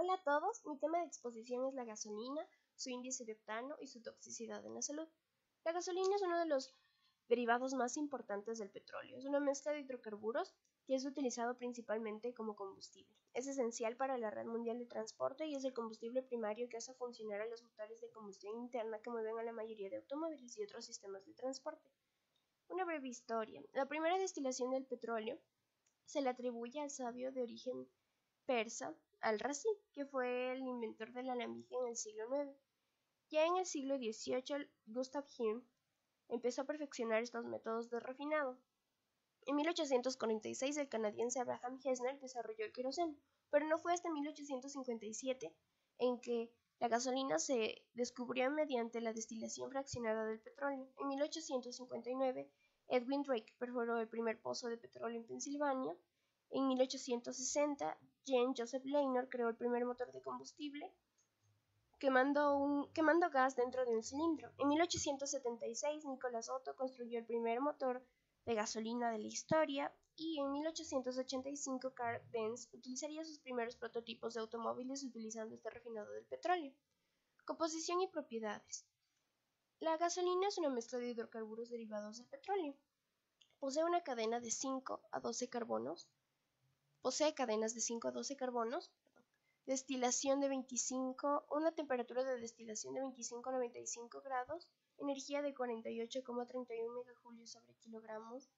Hola a todos, mi tema de exposición es la gasolina, su índice de octano y su toxicidad en la salud. La gasolina es uno de los derivados más importantes del petróleo. Es una mezcla de hidrocarburos que es utilizado principalmente como combustible. Es esencial para la red mundial de transporte y es el combustible primario que hace funcionar a los motores de combustión interna que mueven a la mayoría de automóviles y otros sistemas de transporte. Una breve historia. La primera destilación del petróleo se le atribuye al sabio de origen persa Al-Razi, que fue el inventor del alambique en el siglo IX. Ya en el siglo XVIII, Gustav Hirn empezó a perfeccionar estos métodos de refinado. En 1846, el canadiense Abraham Hessner desarrolló el queroseno, pero no fue hasta 1857 en que la gasolina se descubrió mediante la destilación fraccionada del petróleo. En 1859, Edwin Drake perforó el primer pozo de petróleo en Pensilvania. En 1860, Jean Joseph Leyner creó el primer motor de combustible quemando gas dentro de un cilindro. En 1876, Nicholas Otto construyó el primer motor de gasolina de la historia y en 1885 Carl Benz utilizaría sus primeros prototipos de automóviles utilizando este refinado del petróleo. Composición y propiedades. La gasolina es una mezcla de hidrocarburos derivados del petróleo. Posee cadenas de 5 a 12 carbonos, destilación de 25, una temperatura de destilación de 25 a 95 grados, energía de 48,31 megajulios sobre kilogramos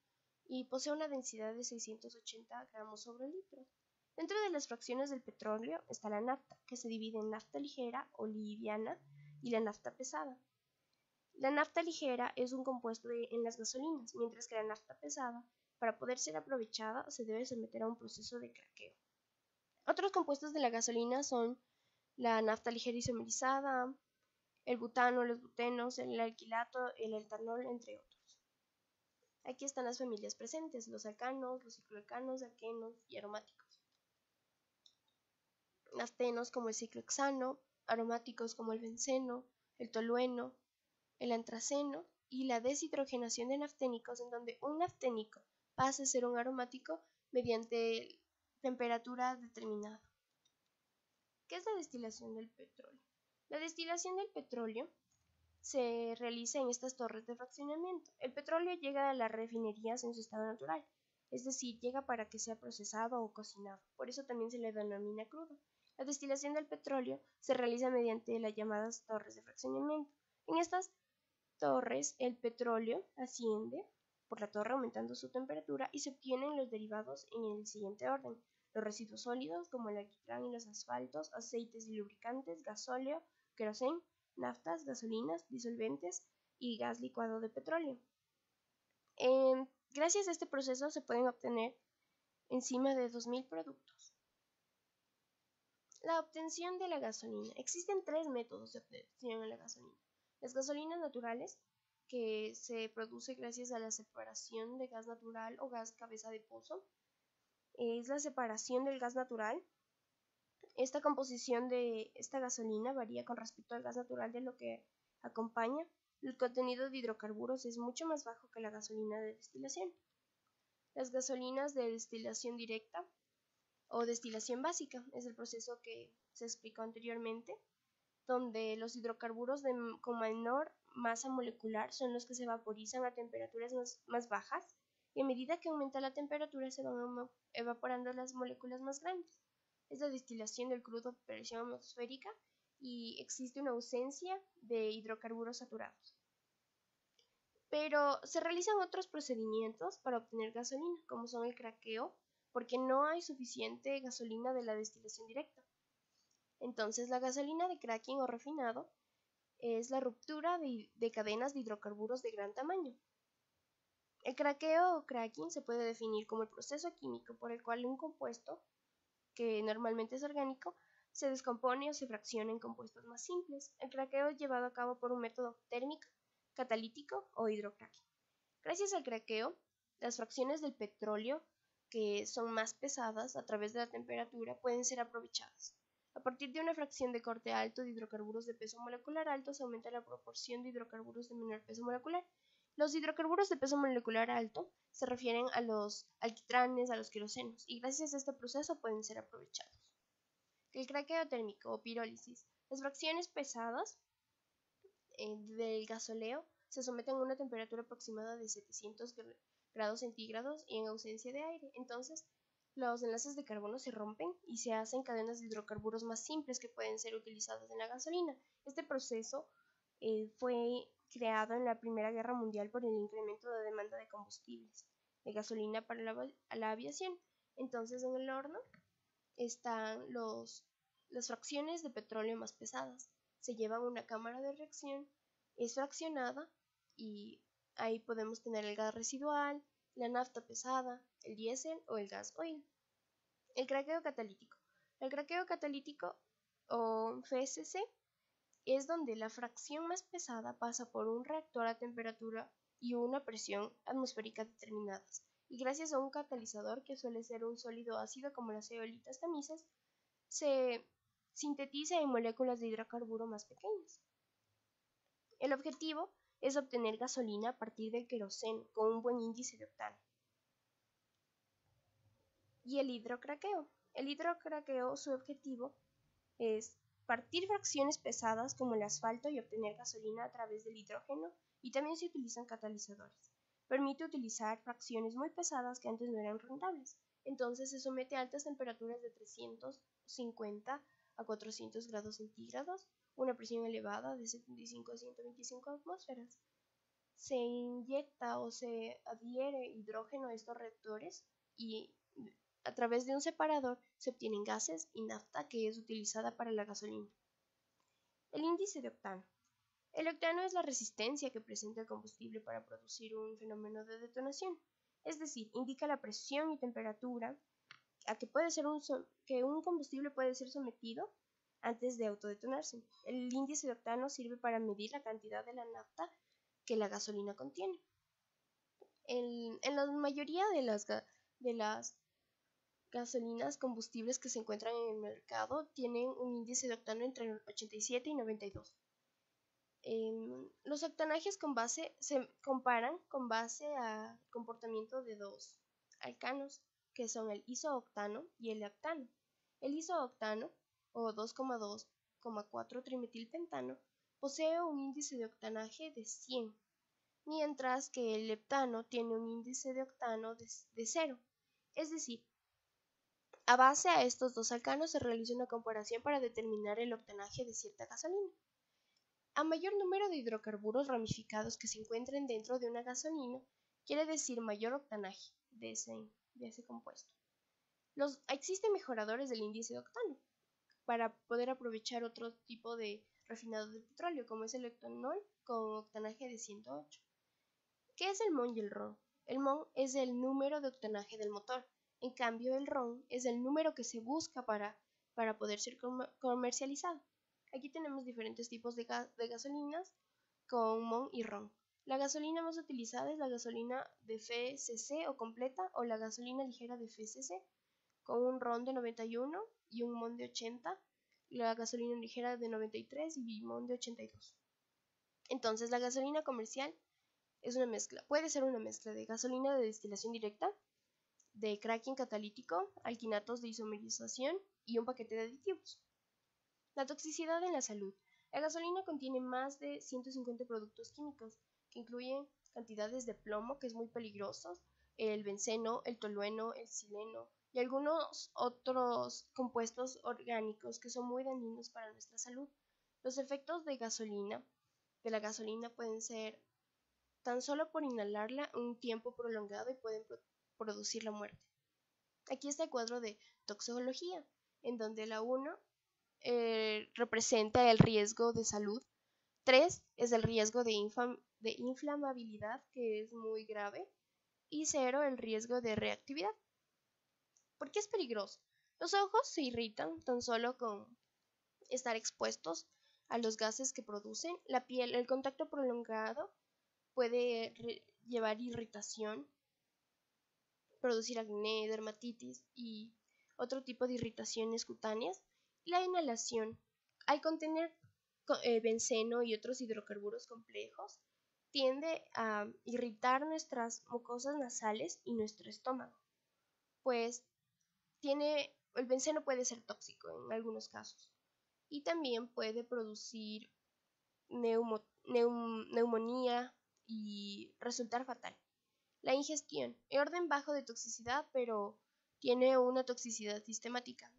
y posee una densidad de 680 gramos sobre litro. Dentro de las fracciones del petróleo está la nafta, que se divide en nafta ligera o liviana y la nafta pesada. La nafta ligera es un compuesto en las gasolinas, mientras que la nafta pesada, para poder ser aprovechada, se debe someter a un proceso de craqueo. Otros compuestos de la gasolina son la nafta ligera isomerizada, el butano, los butenos, el alquilato, el etanol, entre otros. Aquí están las familias presentes, los alcanos, los cicloalcanos, alquenos y aromáticos. Naftenos como el ciclohexano, aromáticos como el benceno, el tolueno, el antraceno y la deshidrogenación de nafténicos, en donde un nafténico pasa a ser un aromático mediante temperatura determinada. ¿Qué es la destilación del petróleo? La destilación del petróleo se realiza en estas torres de fraccionamiento. El petróleo llega a las refinerías en su estado natural, es decir, llega para que sea procesado o cocinado. Por eso también se le denomina crudo. La destilación del petróleo se realiza mediante las llamadas torres de fraccionamiento. En estas torres, el petróleo asciende por la torre aumentando su temperatura y se obtienen los derivados en el siguiente orden: los residuos sólidos como el alquitrán y los asfaltos, aceites y lubricantes, gasóleo, queroseno, naftas, gasolinas, disolventes y gas licuado de petróleo. Gracias a este proceso se pueden obtener encima de 2000 productos. La obtención de la gasolina. Existen tres métodos de obtención de la gasolina. Las gasolinas naturales, que se produce gracias a la separación de gas natural o gas cabeza de pozo. Es la separación del gas natural. Esta composición de esta gasolina varía con respecto al gas natural de lo que acompaña. El contenido de hidrocarburos es mucho más bajo que la gasolina de destilación. Las gasolinas de destilación directa o destilación básica es el proceso que se explicó anteriormente, donde los hidrocarburos con menor masa molecular son los que se vaporizan a temperaturas más bajas y a medida que aumenta la temperatura se van evaporando las moléculas más grandes. Es la destilación del crudo por presión atmosférica y existe una ausencia de hidrocarburos saturados. Pero se realizan otros procedimientos para obtener gasolina, como son el craqueo, porque no hay suficiente gasolina de la destilación directa. Entonces, la gasolina de cracking o refinado es la ruptura de cadenas de hidrocarburos de gran tamaño. El craqueo o cracking se puede definir como el proceso químico por el cual un compuesto, que normalmente es orgánico, se descompone o se fracciona en compuestos más simples. El craqueo es llevado a cabo por un método térmico, catalítico o hidrocracking. Gracias al craqueo, las fracciones del petróleo, que son más pesadas a través de la temperatura, pueden ser aprovechadas. A partir de una fracción de corte alto de hidrocarburos de peso molecular alto, se aumenta la proporción de hidrocarburos de menor peso molecular. Los hidrocarburos de peso molecular alto se refieren a los alquitranes, a los querosenos, y gracias a este proceso pueden ser aprovechados. El craqueo térmico o pirólisis. Las fracciones pesadas del gasoleo se someten a una temperatura aproximada de 700 grados centígrados y en ausencia de aire. Entonces, los enlaces de carbono se rompen y se hacen cadenas de hidrocarburos más simples que pueden ser utilizadas en la gasolina. Este proceso fue creado en la Primera Guerra Mundial por el incremento de demanda de combustibles, de gasolina para la aviación. Entonces, en el horno están las fracciones de petróleo más pesadas. Se llevan a una cámara de reacción, es fraccionada y ahí podemos tener el gas residual, la nafta pesada, el diésel o el gas oil. El craqueo catalítico. El craqueo catalítico o FCC es donde la fracción más pesada pasa por un reactor a temperatura y una presión atmosférica determinadas, y gracias a un catalizador que suele ser un sólido ácido como las zeolitas tamices, se sintetiza en moléculas de hidrocarburo más pequeñas. El objetivo es obtener gasolina a partir del queroseno con un buen índice de octano. Y el hidrocraqueo. El hidrocraqueo, su objetivo es partir fracciones pesadas como el asfalto y obtener gasolina a través del hidrógeno, y también se utilizan catalizadores. Permite utilizar fracciones muy pesadas que antes no eran rentables. Entonces se somete a altas temperaturas de 350 a 400 grados centígrados, una presión elevada de 75 a 125 atmósferas. Se inyecta o se adhiere hidrógeno a estos reactores y a través de un separador se obtienen gases y nafta que es utilizada para la gasolina. El índice de octano. El octano es la resistencia que presenta el combustible para producir un fenómeno de detonación, es decir, indica la presión y temperatura a que un combustible puede ser sometido antes de autodetonarse. El índice de octano sirve para medir la cantidad de la nafta que la gasolina contiene. En la mayoría de las gasolinas combustibles que se encuentran en el mercado tienen un índice de octano entre 87 y 92. Los octanajes se comparan con base a comportamiento de dos alcanos, que son el isooctano y el heptano. El isooctano, o 2,2,4 trimetilpentano, posee un índice de octanaje de 100, mientras que el heptano tiene un índice de octano de 0. Es decir, a base a estos dos alcanos se realiza una comparación para determinar el octanaje de cierta gasolina. A mayor número de hidrocarburos ramificados que se encuentren dentro de una gasolina, quiere decir mayor octanaje de ese compuesto. Existen mejoradores del índice de octano para poder aprovechar otro tipo de refinado de petróleo, como es el etanol con octanaje de 108. ¿Qué es el MON y el RON? El MON es el número de octanaje del motor. En cambio, el RON es el número que se busca para poder ser comercializado. Aquí tenemos diferentes tipos de gasolinas con MON y RON. La gasolina más utilizada es la gasolina de FCC o completa, o la gasolina ligera de FCC con un RON de 91 y un MON de 80, la gasolina ligera de 93 y MON de 82. Entonces, la gasolina comercial puede ser una mezcla de gasolina de destilación directa, de cracking catalítico, alquinatos de isomerización y un paquete de aditivos. La toxicidad en la salud. La gasolina contiene más de 150 productos químicos que incluyen cantidades de plomo, que es muy peligroso, el benceno, el tolueno, el sileno y algunos otros compuestos orgánicos que son muy dañinos para nuestra salud. Los efectos de la gasolina pueden ser tan solo por inhalarla un tiempo prolongado y pueden producir la muerte. Aquí está el cuadro de toxicología, en donde la 1 representa el riesgo de salud, 3 es el riesgo de inflamabilidad, que es muy grave, y 0 el riesgo de reactividad. ¿Por qué es peligroso? Los ojos se irritan tan solo con estar expuestos a los gases que producen. La piel, el contacto prolongado puede llevar irritación, producir acné, dermatitis y otro tipo de irritaciones cutáneas. La inhalación, al contener benceno y otros hidrocarburos complejos, tiende a irritar nuestras mucosas nasales y nuestro estómago, pues tiene el benceno puede ser tóxico en algunos casos y también puede producir neumonía y resultar fatal. La ingestión, en orden bajo de toxicidad, pero tiene una toxicidad sistemática.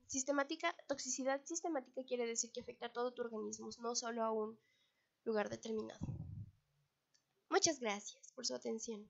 Toxicidad sistemática quiere decir que afecta a todo tu organismo, no solo a un lugar determinado. Muchas gracias por su atención.